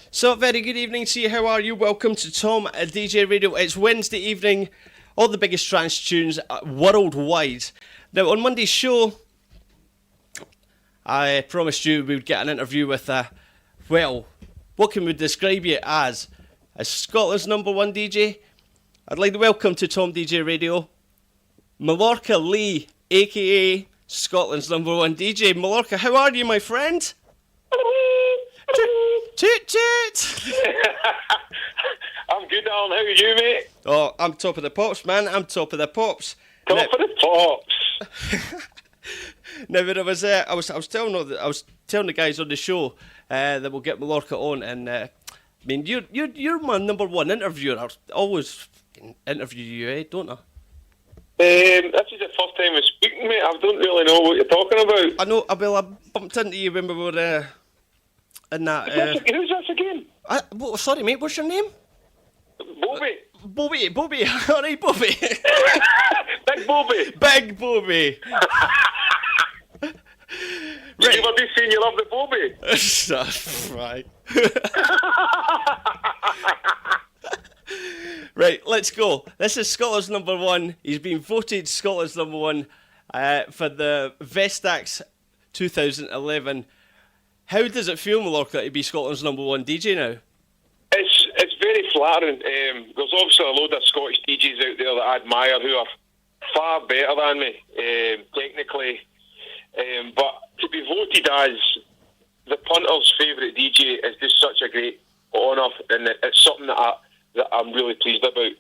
So, very good evening to you. How are you? Welcome to TomDJ Radio. It's Wednesday evening. All the biggest trance tunes worldwide. Now, on Monday's show, I promised you we would get an interview with, what can we describe you as Scotland's number one DJ? I'd like to welcome to TomDJ Radio, Mallorca Lee, a.k.a. Scotland's number one DJ. Mallorca, how are you, my friend? Toot toot! I'm good, Alan. How are you, mate? Oh, I'm top of the pops, man. I'm top of the pops. Top of the pops. Now, when I was telling the guys on the show that we'll get Mallorca on, and I mean, you're my number one interviewer. I always interview you, don't I? This is the first time I'm speaking, mate. I don't really know what you're talking about. I know. Well, I bumped into you when we were in that. Who's this again? Sorry, mate. What's your name? Bobby. Bobby. All right, Bobby. Big Bobby. Big Bobby. Right. You've already seen you love the Bobby. Right. Right, let's go. This is Scotland's number one. He's been voted Scotland's number one for the Vestax 2011. How does it feel, Mallorca, to be Scotland's number one DJ now? It's very flattering. There's obviously a load of Scottish DJs out there that I admire who are far better than me, technically. But to be voted as the punter's favourite DJ is just such a great honour, and it's something that I'm really pleased about.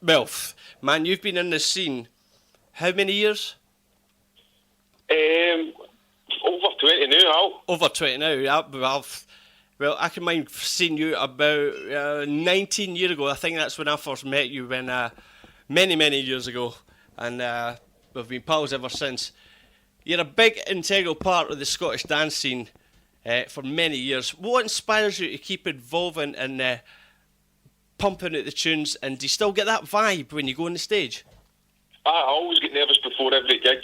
Well, man, you've been in this scene how many years? Over 20 now, Al. Over 20 now. Well, I can mind seeing you about 19 years ago. I think that's when I first met you, when many years ago. And we've been pals ever since. You're a big integral part of the Scottish dance scene for many years. What inspires you to keep evolving and pumping out the tunes, and do you still get that vibe when you go on the stage? I always get nervous before every gig.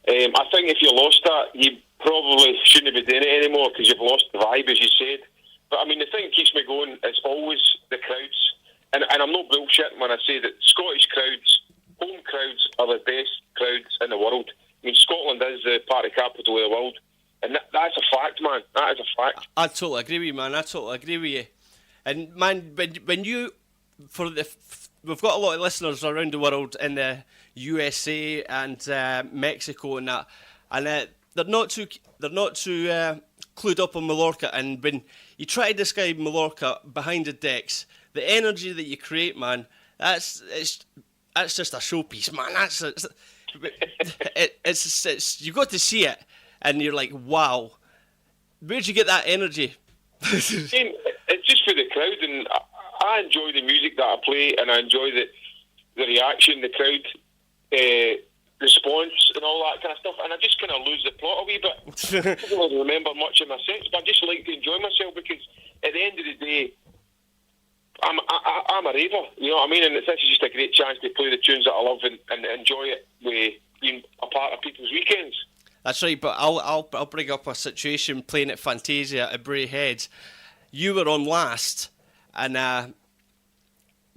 I think if you lost that, you probably shouldn't be doing it anymore because you've lost the vibe, as you said. But I mean, the thing that keeps me going is always the crowds. And I'm not bullshitting when I say that Scottish crowds, home crowds, are the best crowds in the world. I mean, Scotland is the party capital of the world. And that's a fact, man. That is a fact. I totally agree with you, man. I totally agree with you. And man, when you, we've got a lot of listeners around the world in the USA and Mexico and that, and they're not too clued up on Mallorca. And when you try to describe Mallorca behind the decks, the energy that you create, man, that's just a showpiece, man. It's you've got to see it, and you're like, wow, where'd you get that energy? It's just for the crowd, and I enjoy the music that I play, and I enjoy the reaction, the crowd response, and all that kind of stuff. And I just kind of lose the plot a wee bit. I don't really remember much of my sets, but I just like to enjoy myself because at the end of the day, I'm a raver, you know what I mean? And this is just a great chance to play the tunes that I love and enjoy it with being a part of people's weekends. That's right, but I'll bring up a situation playing at Fantasia at Bray Head. You were on last, and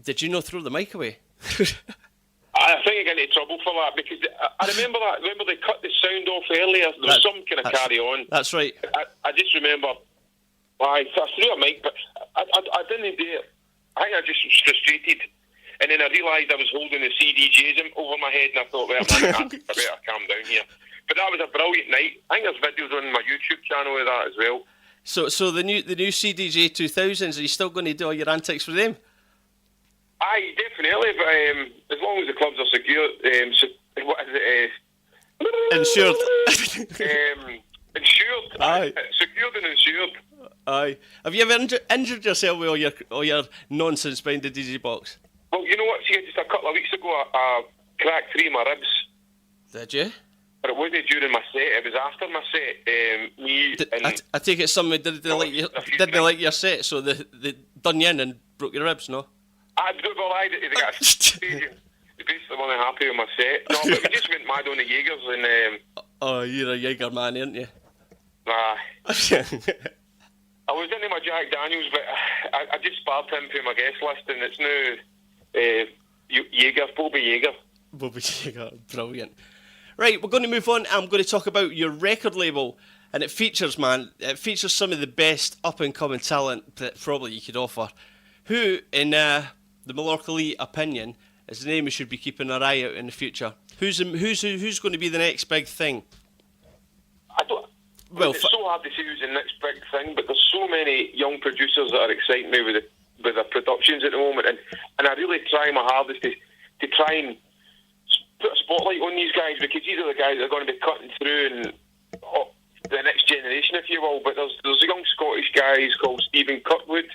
did you not throw the mic away? I think I got into trouble for that because I remember that. Remember they cut the sound off earlier. There was some kind of carry on. That's right. I just remember. I threw a mic, but I didn't do it. I think I just was frustrated, and then I realised I was holding the CDJs over my head, and I thought, well, man, I better calm down here. But that was a brilliant night. I think there's videos on my YouTube channel of that as well. So the new CDJ 2000s, are you still going to do all your antics with them? Aye, definitely. But as long as the clubs are secure, what is it? Insured. Insured. Aye. Secured and insured. Aye. Have you ever injured yourself with all your nonsense behind the DJ box? Well, you know what? See, just a couple of weeks ago, I cracked 3 of my ribs. Did you? But it wasn't during my set. It was after my set. I take it somebody didn't like your set, so they done you in and broke your ribs, no? They got they basically weren't happy with my set. No, but we just went mad on the Jaegers and. Oh, you're a Jaeger man, aren't you? Nah. I was into my Jack Daniels, but I just sparred him for my guest list, and it's now Jaeger, Bobby Jaeger. Bobby Jaeger, brilliant. Right, we're going to move on. I'm going to talk about your record label, and it features some of the best up-and-coming talent that probably you could offer. Who, in the Mallorca Lee opinion, is the name we should be keeping our eye out in the future? Who's going to be the next big thing? It's so hard to say who's the next big thing, but there's so many young producers that are exciting me with their productions at the moment, and I really try my hardest to try and put a spotlight on these guys, because these are the guys that are going to be cutting through and the next generation, if you will. But there's a young Scottish guy called Stephen Kirkwood,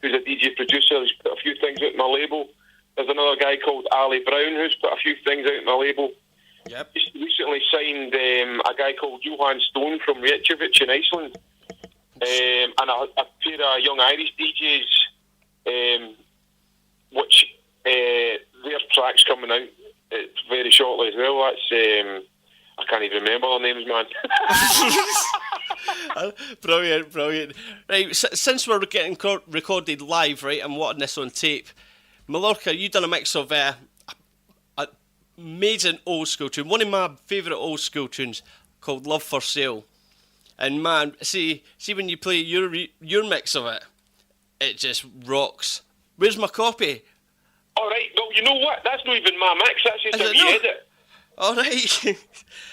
who's a DJ producer, who's put a few things out in my label. There's another guy called Ali Brown, who's put a few things out in my label. Yep. Just recently signed a guy called Johan Stone from Reykjavik in Iceland, and a pair of young Irish DJs, which their track's coming out very shortly as well. That's I can't even remember their names, man. Brilliant. Right, since we're getting recorded live, right, I'm wanting this on tape. Mallorca, you done a mix of amazing old school tune, one of my favourite old school tunes called Love for Sale. And man, see when you play your mix of it, it just rocks. Where's my copy? Alright, well, you know what? That's not even my mix, that's just a wee edit. Alright.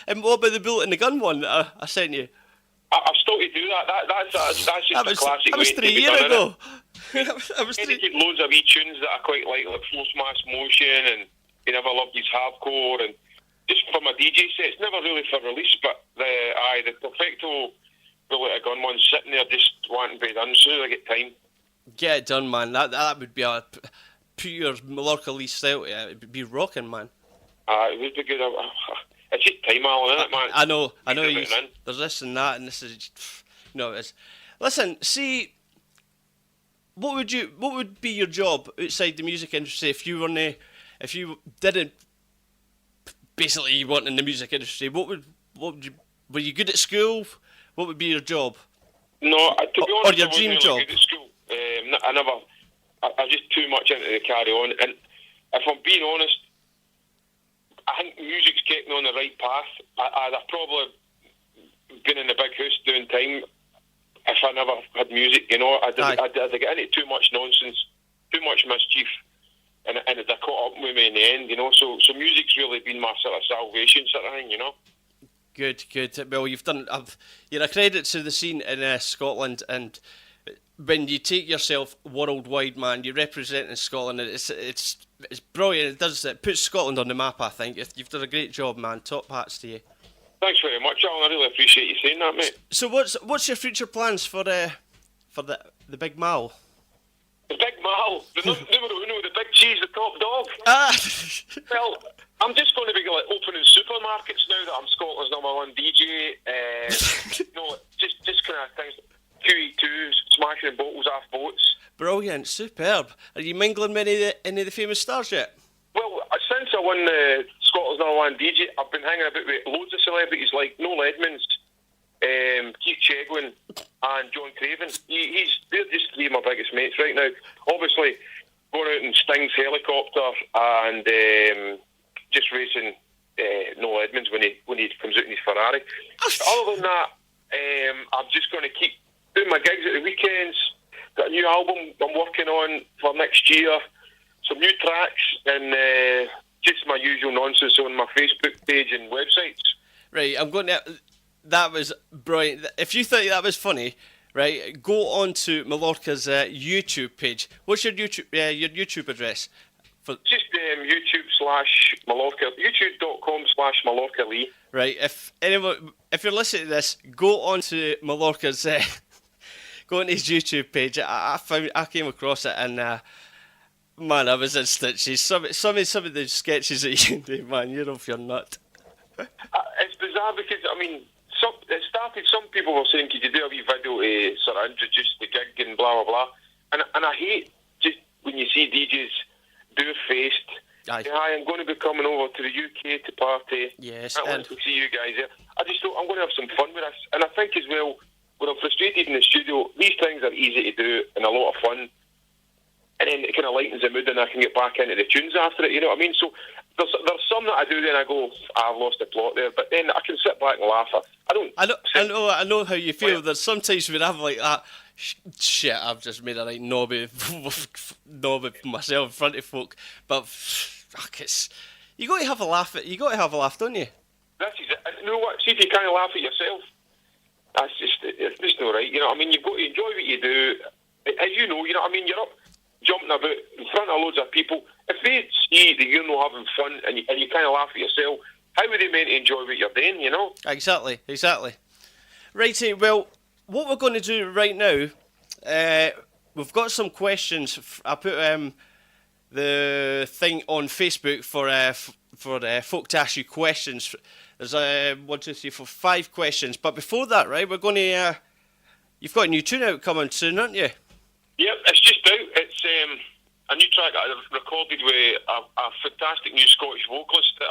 And what about the Bullet and the Gun one that I sent you? I've still to do that. That's just a classic that was way 3 to be years done, ago. I edited loads of wee tunes that I quite like Flow Smash Motion and You Never Loved His Hardcore, and just for my DJ sets, never really for release, but the Perfecto Bullet and Gun one's sitting there just wanting to be done as soon as I get time. Get it done, man. That would be a pure Mallorca Lee style. Yeah, it would be rocking, man. It would be good. It's just time, Alan, isn't it, man? I know. There's this and that, and this is, it's. Listen, see, what would be your job outside the music industry if you didn't basically you want in the music industry? Were you good at school? What would be your job? No, to be honest, or your dream job? Good at school. I was just too much into the carry on, and if I'm being honest, I think music's kept me on the right path. I'd have probably been in a big house doing time if I never had music, I'd get into too much nonsense, too much mischief, and it'd have caught up with me in the end, So music's really been my sort of salvation sort of thing, Good. Well, you're a credit to the scene in Scotland, and when you take yourself worldwide, man, you represent in Scotland. It's brilliant. It puts Scotland on the map. I think you've done a great job, man. Top hats to you. Thanks very much, Alan. I really appreciate you saying that, mate. So what's your future plans for the Big Mal? The Big Mal, the numero uno, the big cheese, the top dog. Well, I'm just going to be opening supermarkets now that I'm Scotland's #1 DJ. Just kind of things. QE2, smashing bottles off boats. Brilliant, superb. Are you mingling with any of the famous stars yet? Well, since I won Scotland's #1 DJ, I've been hanging about with loads of celebrities like Noel Edmonds, Keith Chegwin, and John Craven. They're just three of my biggest mates right now. Obviously, going out in Sting's helicopter and just racing Noel Edmonds when he comes out in his Ferrari. Other than that, I'm just going to keep doing my gigs at the weekends. Got a new album I'm working on for next year. Some new tracks and just my usual nonsense on my Facebook page and websites. Right, that was brilliant. If you think that was funny, right, go on to Mallorca's YouTube page. What's your YouTube address? Just YouTube.com/Mallorca Lee. Right, if you're listening to this, go on to Mallorca's go on his YouTube page. I came across it and man, I was in stitches. Some of the sketches that you do, man, you're off your nut. It's bizarre because it started. Some people were saying, "Could you do a wee video to sort of introduce the gig and blah blah blah?" And I hate just when you see DJs do-faced. Aye. Hi, I'm going to be coming over to the UK to party. Yes, I want to see you guys there. I just thought I'm going to have some fun with this, and I think as well when I'm frustrated in the studio, these things are easy to do and a lot of fun. And then it kind of lightens the mood and I can get back into the tunes after it, you know what I mean? So there's some that I do then I go, I've lost the plot there, but then I can sit back and laugh. I know how you feel. There's sometimes when I'm like that, shit, I've just made a right knobby of myself in front of folk, but fuck, you got to have a laugh, don't you? This is it. You know what, see if you can't laugh at yourself, it's just not right, you know what I mean? You've got to enjoy what you do, as you know what I mean? You're up jumping about in front of loads of people. If they see that you're not having fun and you kind of laugh at yourself, how would they meant to enjoy what you're doing, you know? Exactly. Righty, well, what we're going to do right now, we've got some questions. I put the thing on Facebook for folk to ask you questions. There's 1, 2, 3, 4, 5 questions. But before that, right, we're going to... you've got a new tune out coming soon, aren't you? Yep, it's just out. It's a new track I've recorded with a fantastic new Scottish vocalist that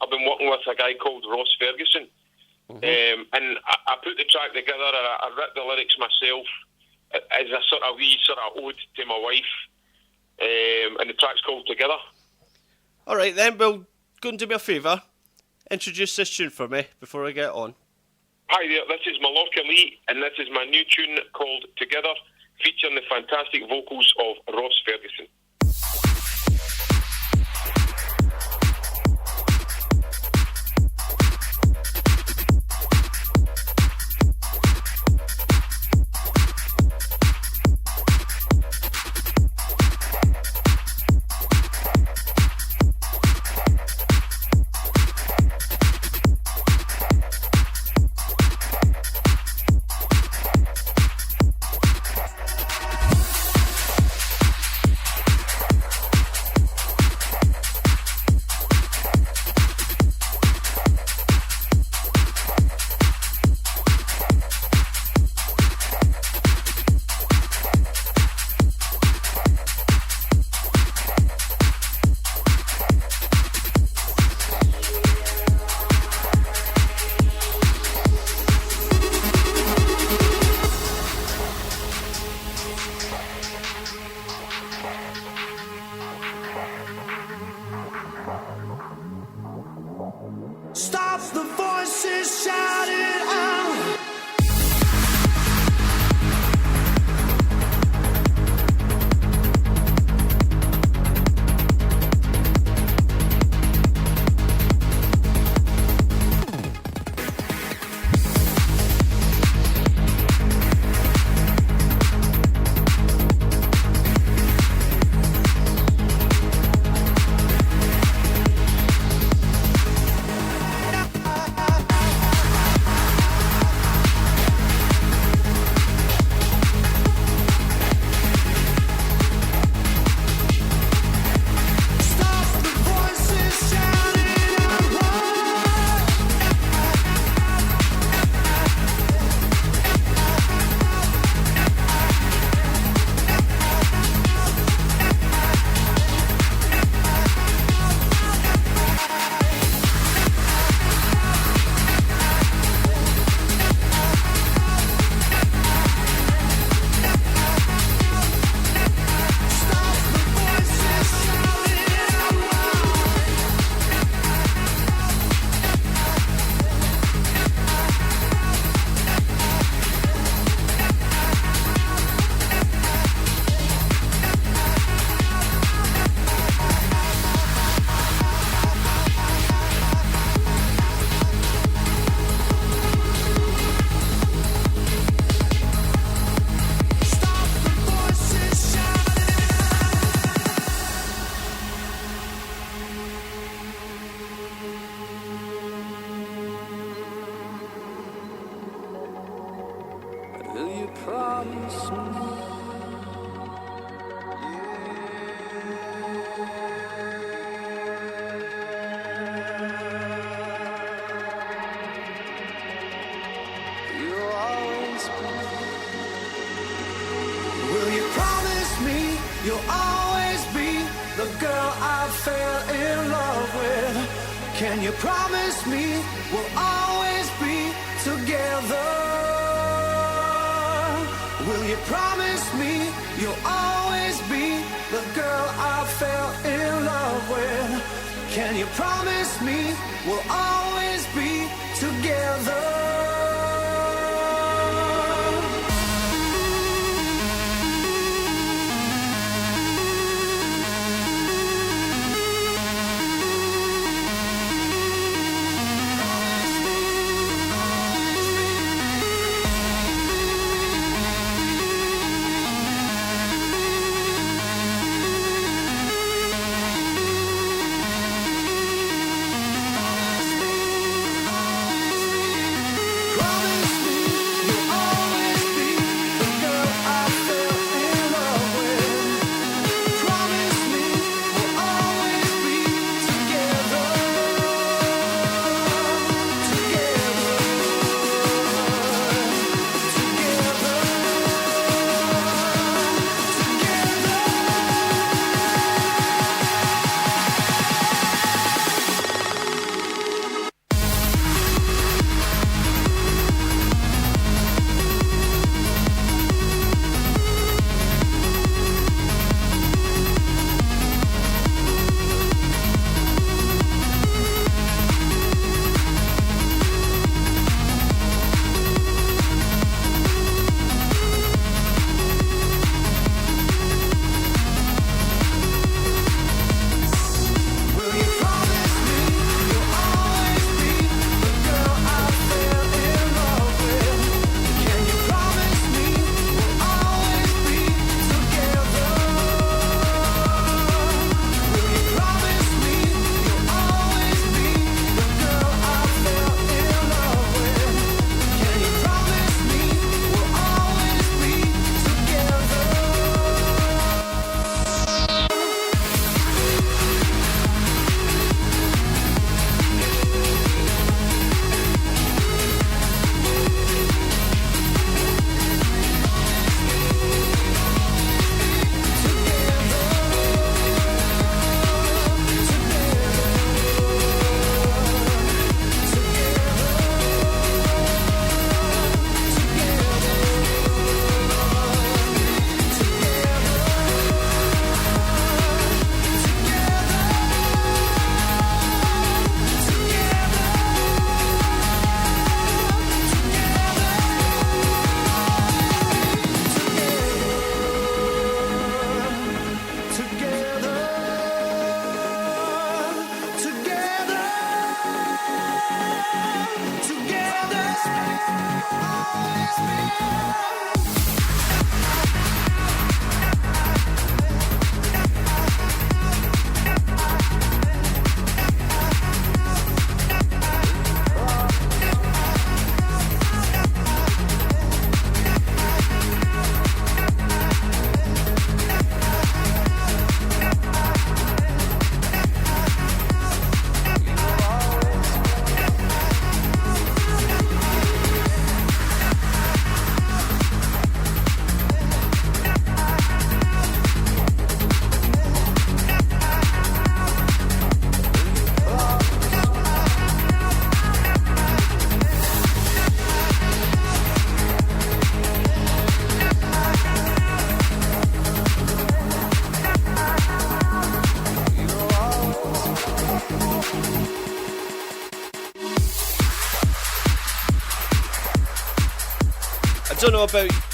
I've been working with, a guy called Ross Ferguson. Mm-hmm. And I put the track together, I wrote the lyrics myself as a sort of wee sort of ode to my wife. And the track's called Together. All right, then, well, go and do me a favour. Introduce this tune for me before I get on. Hi there, this is Mallorca Lee, and this is my new tune called Together, featuring the fantastic vocals of Ross Ferguson. Can you promise me we'll always be together? Will you promise me you'll always be the girl I fell in love with? Can you promise me we'll always be together?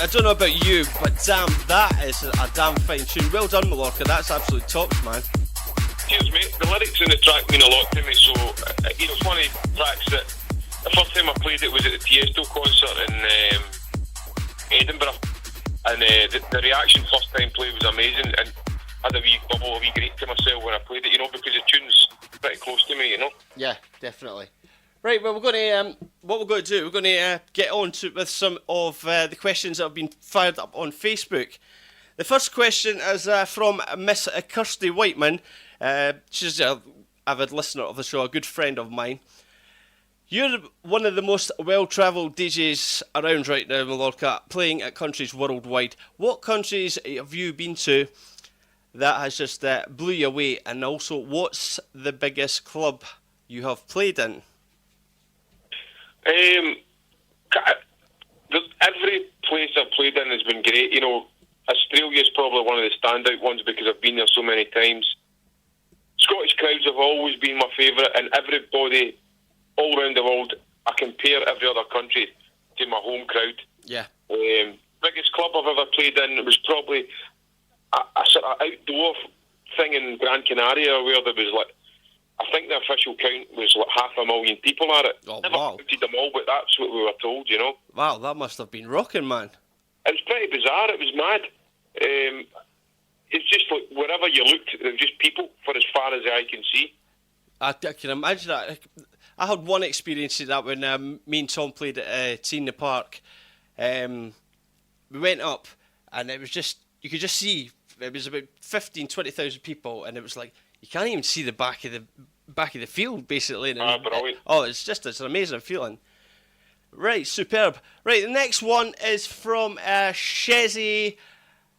I don't know about you, but damn, that is a damn fine tune. Well done, Mallorca. That's absolutely tops, man. Cheers, mate. The lyrics in the track mean a lot to me. So, it's one of the tracks that the first time I played it was at the Tiesto concert in Edinburgh, and the reaction first time play was amazing, and I had a wee bubble, a wee great to myself when I played it, because the tune's pretty close to me, Yeah, definitely. Right, well, we're going to what we're going to do. We're going to get on to with some of the questions that have been fired up on Facebook. The first question is from Miss Kirsty Whiteman. She's an avid listener of the show, a good friend of mine. You're one of the most well-travelled DJs around right now, Mallorca, playing at countries worldwide. What countries have you been to that has just blew you away? And also, what's the biggest club you have played in? Every place I've played in has been great. You know, Australia's probably one of the standout ones because I've been there so many times. Scottish crowds have always been my favourite, and everybody all around the world, I compare every other country to my home crowd. Yeah. Biggest club I've ever played in was probably a sort of outdoor thing in Gran Canaria where there was like, I think the official count was like 500,000 people at it. Oh, Never wow. counted them all, but that's what we were told, you know. Wow, that must have been rocking, man. It was pretty bizarre. It was mad. It's just like wherever you looked, there was just people for as far as the eye can see. I can imagine that. I had one experience of that when me and Tom played at Tea in the Park. We went up, and it was just, you could just see, it was about 20,000 people, and it was like, you can't even see the back of the field, basically. And brilliant. It's an amazing feeling. Right, superb. Right, the next one is from Shezi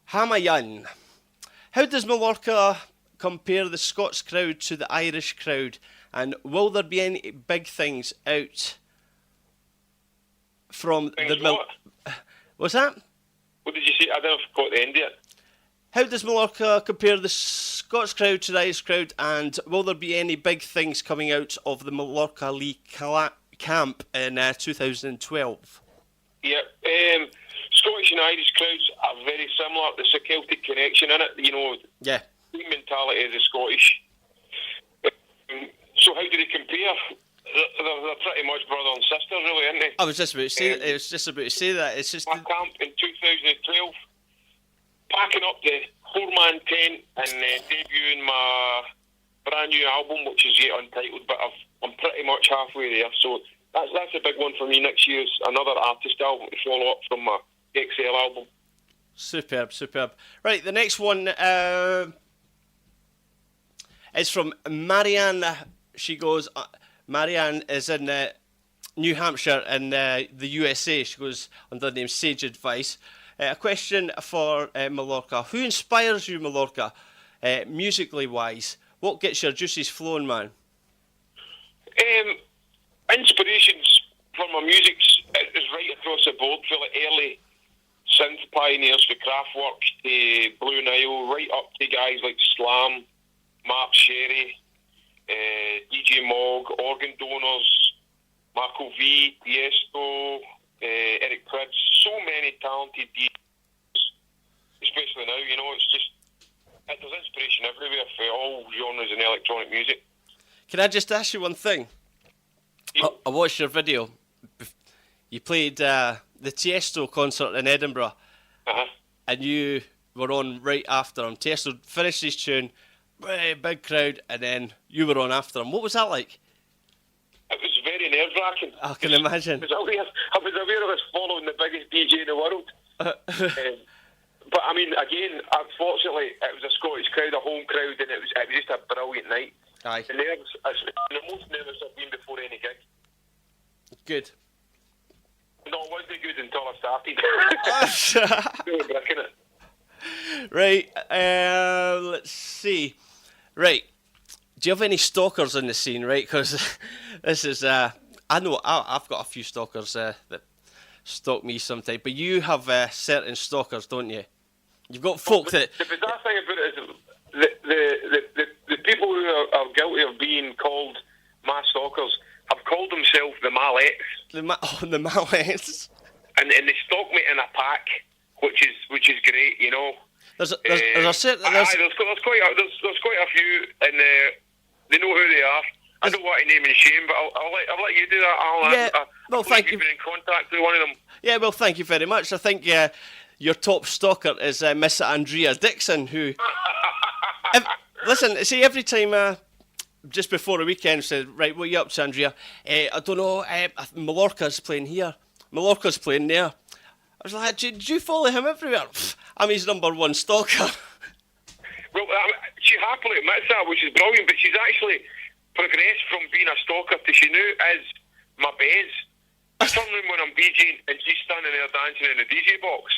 Hamayan. How does Mallorca compare the Scots crowd to the Irish crowd? And will there be any big things out from What's that? What did you say? I don't know if I got the end yet. How does Mallorca compare the Scots crowd to the Irish crowd? And will there be any big things coming out of the Mallorca Lee camp in 2012? Yeah. Scottish and Irish crowds are very similar. There's a Celtic connection in it, you know. Yeah. The mentality of the Scottish. So how do they compare? They're pretty much brother and sister, really, aren't they? I was just about to say that. It's just my camp in 2012, packing up the 4-man tent and debuting my brand new album, which is yet untitled, but I'm pretty much halfway there. So that's a big one for me. Next year's another artist album to follow up from my XL album. Superb. Right, the next one is from Marianne. She goes, Marianne is in New Hampshire in the USA. She goes under the name Sage Advice. A question for Mallorca. Who inspires you, Mallorca, musically wise? What gets your juices flowing, man? Inspirations for my music is right across the board, from the early synth pioneers for Kraftwerk to Blue Nile, right up to guys like Slam, Mark Sherry, DJ Mog, Organ Donors, Marco V, Tiesto, Eric Prydz, so many talented DJs, especially now, you know, it's just, there's inspiration everywhere for all genres in electronic music. Can I just ask you one thing? Yeah. I watched your video. You played the Tiesto concert in Edinburgh, and you were on right after him. Tiesto finished his tune, big crowd, and then you were on after him. What was that like? It was very nerve-wracking. I can imagine. I was aware I was following the biggest DJ in the world. But I mean, again, unfortunately, it was a Scottish crowd, a home crowd, and it was just a brilliant night. Aye. The nerves, the most nervous I've been before any gig. Good. No, it wasn't good until I started. Really bricking it. Right, let's see. Right, do you have any stalkers in the scene, right? Because this is, I know I've got a few stalkers that stalk me sometimes, but you have certain stalkers, don't you? You've got folk that... The bizarre thing about it is the people who are guilty of being called mass stalkers have called themselves the Mallets. The Mallets. And they stalk me in a pack, which is great, you know. There's a certain... There's quite a few, and they know who they are. I don't want to name and shame, but I'll let you do that. I'll thank you. You've been in contact with one of them. Yeah, well, thank you very much. I think your top stalker is Miss Andrea Dixon, who... listen, see, every time... just before the weekend, said, right, what are you up to, Andrea? I don't know, Mallorca's playing here. Mallorca's playing there. I was like, did you follow him everywhere? I'm his number one stalker. Well, she happily admits that, which is brilliant, but she's actually progressed from being a stalker to she now is my Bez. I turn around when I'm DJing and she's standing there dancing in the DJ box.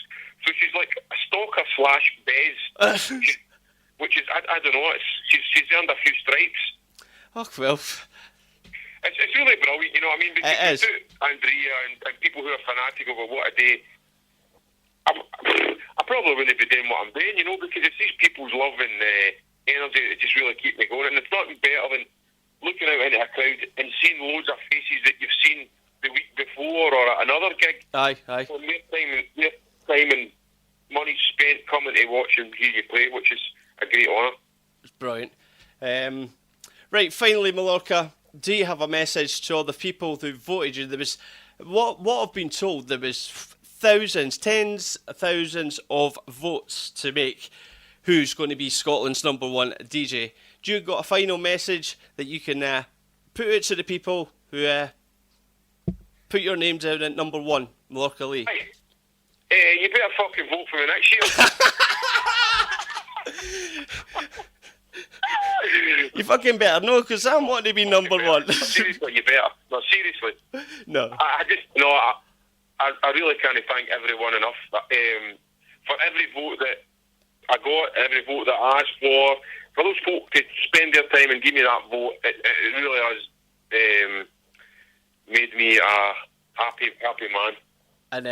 So she's like a stalker / Bez. Which is, I don't know, she's earned a few stripes. Oh, well. It's really brilliant, you know what I mean? Because it is. Andrea and people who are fanatic over what a day, I probably wouldn't be doing what I'm doing, you know, because it's these people's love and energy that just really keep me going. And it's nothing better than looking out into a crowd and seeing loads of faces that you've seen the week before or at another gig. Aye. So their time and money spent coming to watch and hear you play, which is a great honour. It's brilliant. Right, finally, Mallorca, do you have a message to all the people who voted you? There was, what I've been told, there was thousands, tens of thousands of votes to make who's going to be Scotland's number one DJ. Do you got a final message that you can put out to the people who put your name down at number one, Mallorca Lee? Hey, you better fucking vote for me next year. You fucking better, no, because I'm wanting to be number one. Seriously, you better. No, seriously. No. I really can't thank everyone enough for every vote that I got, every vote that I asked for those folk to spend their time and give me that vote. It really has made me a happy man. And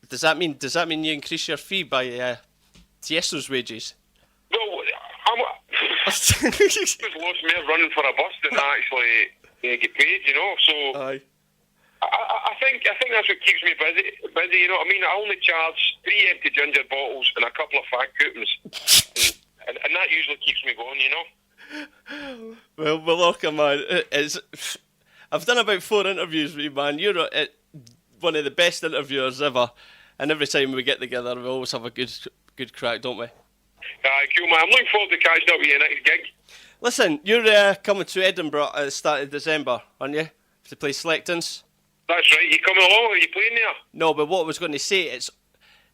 does that mean you increase your fee by Tiesto's wages? No, I've lost more running for a bus than I actually get paid, you know. So Aye. I think that's what keeps me busy. You know what I mean? I only charge 3 empty ginger bottles and a couple of fag coupons, and that usually keeps me going, you know. Well, Mallorca, man, I've done about 4 interviews with you, man. You're one of the best interviewers ever, and every time we get together, we always have a good crack, don't we? Cool, man. I'm looking forward to catching up with your next gig. Listen, you're coming to Edinburgh at the start of December, aren't you? To play Selectance? That's right. You coming along? Are you playing there? No, but what I was going to say, it's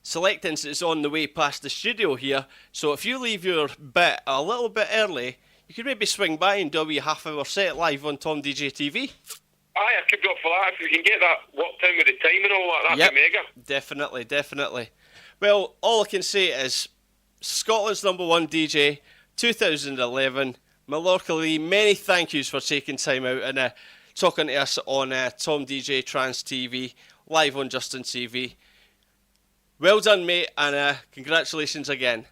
Selectance is on the way past the studio here, so if you leave your bit a little bit early, you could maybe swing by and do a wee half-hour set live on TomDJ TV. Aye, I could be up for that. If we can get that worked in with the time and all that, that'd be mega. Definitely. Well, all I can say is Scotland's number one DJ, 2011, Mallorca Lee, many thank yous for taking time out and talking to us on TomDJ Trans TV, live on Justin TV. Well done, mate, and congratulations again.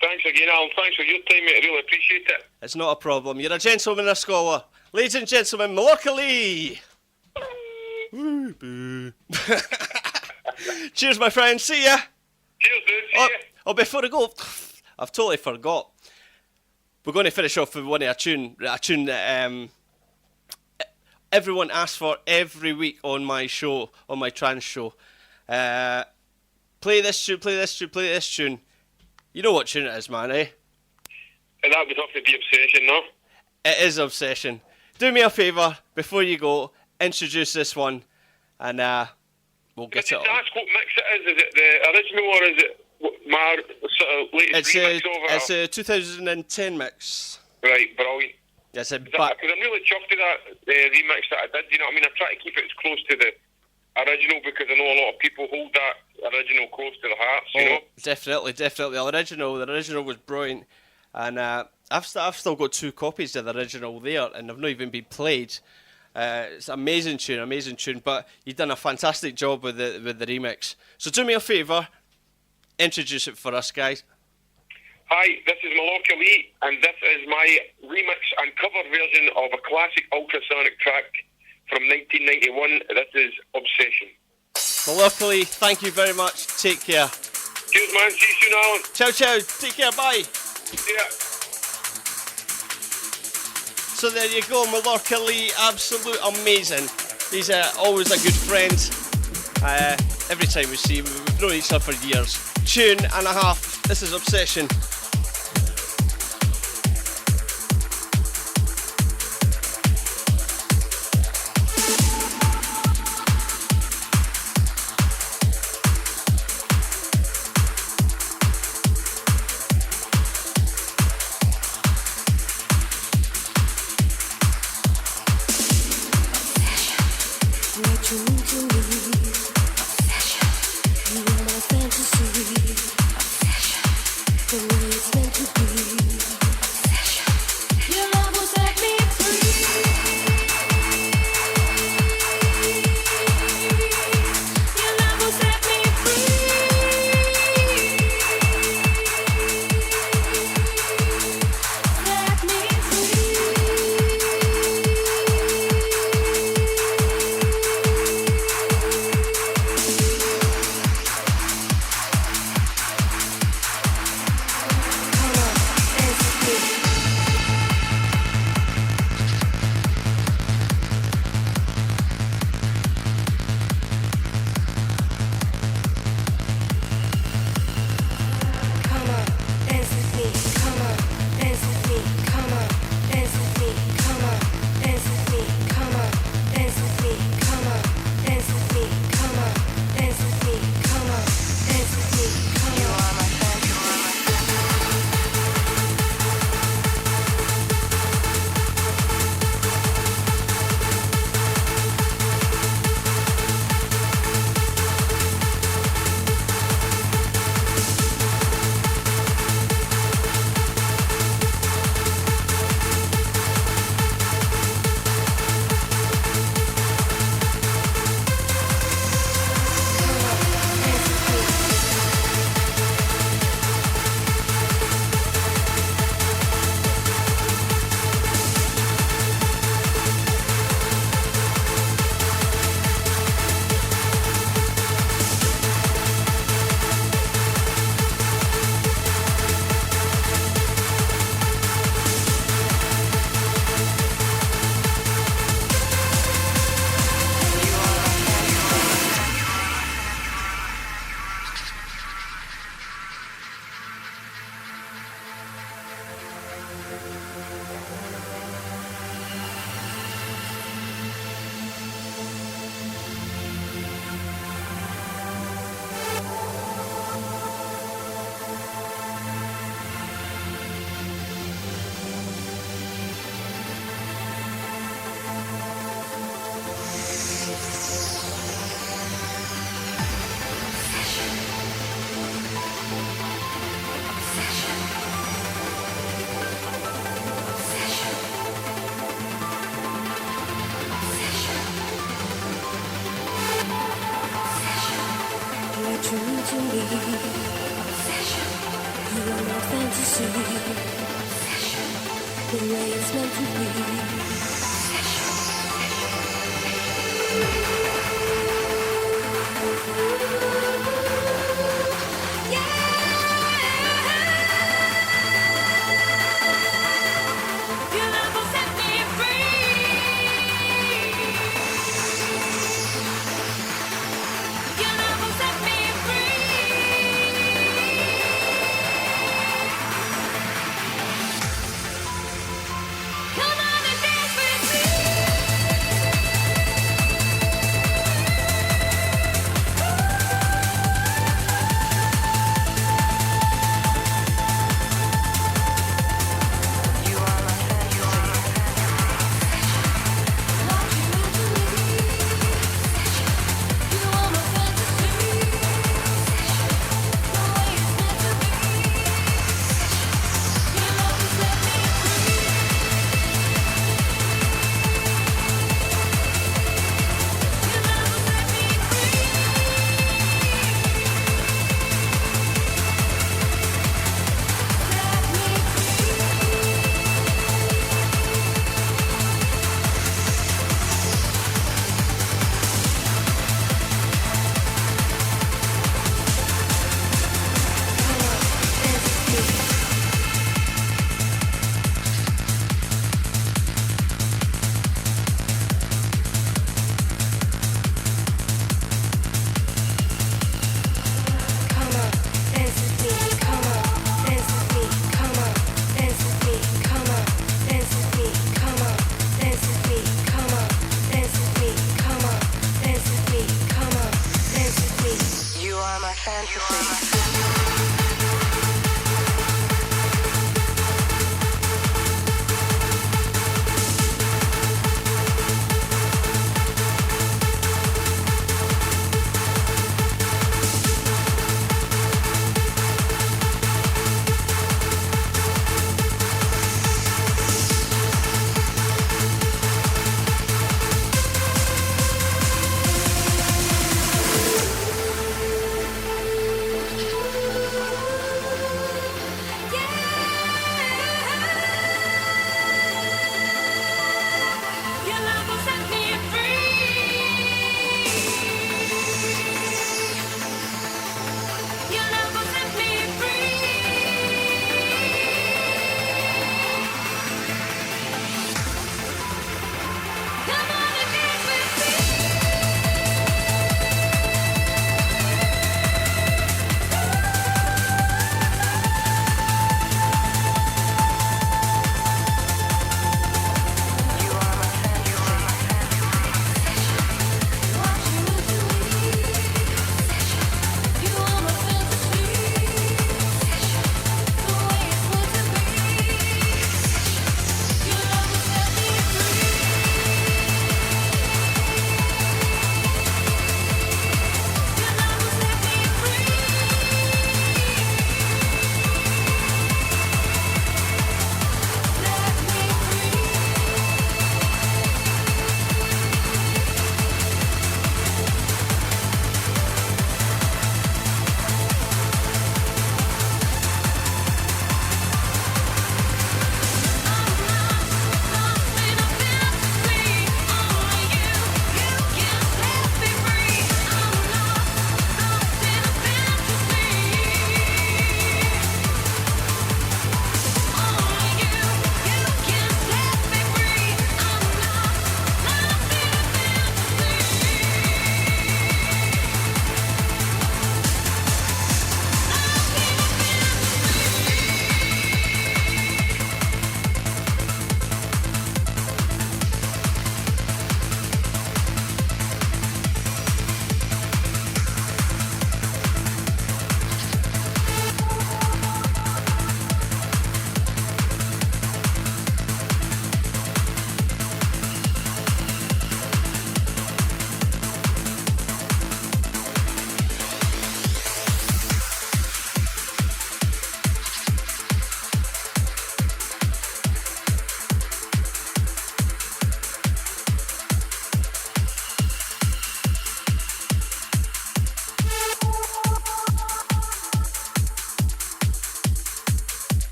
Thanks again, Alan. Thanks for your time, mate. I really appreciate it. It's not a problem. You're a gentleman and a scholar. Ladies and gentlemen, Mallorca Lee! Cheers, my friend. See ya! Cheers, dude. See ya. Oh, before I go, I've totally forgot. We're going to finish off with one of a tune that everyone asks for every week on my show, on my trans show. Play this tune. You know what tune it is, man, eh? And that would have to be Obsession, no? It is Obsession. Do me a favour, before you go, introduce this one, and we'll get it on. Ask what mix it is. Is it the original or is it my sort of latest remix over? It's a 2010 mix. Right, brilliant. Yes, because I'm really chuffed to that remix that I did. You know what I mean? I try to keep it as close to the original because I know a lot of people hold that original close to the hearts. You know? Definitely. The original was brilliant, and I've still got 2 copies of the original there, and they've not even been played. It's an amazing tune. But you've done a fantastic job with the remix. So do me a favour, introduce it for us, guys. Hi, this is Mallorca Lee, and this is my remix and cover version of a classic ultrasonic track from 1991. This is Obsession. Mallorca Lee, thank you very much. Take care. Cheers, man. See you soon, Alan. Ciao. Take care. Bye. Yeah. So there you go, Mallorca Lee, absolute amazing. He's always a good friend. Every time we see him, we've known each other for years. Tune and a half. This is Obsession. Fantasy, obsession, the way true to me. Obsession. You are my fantasy. Obsession. The way it's meant to be. You are my fantasy.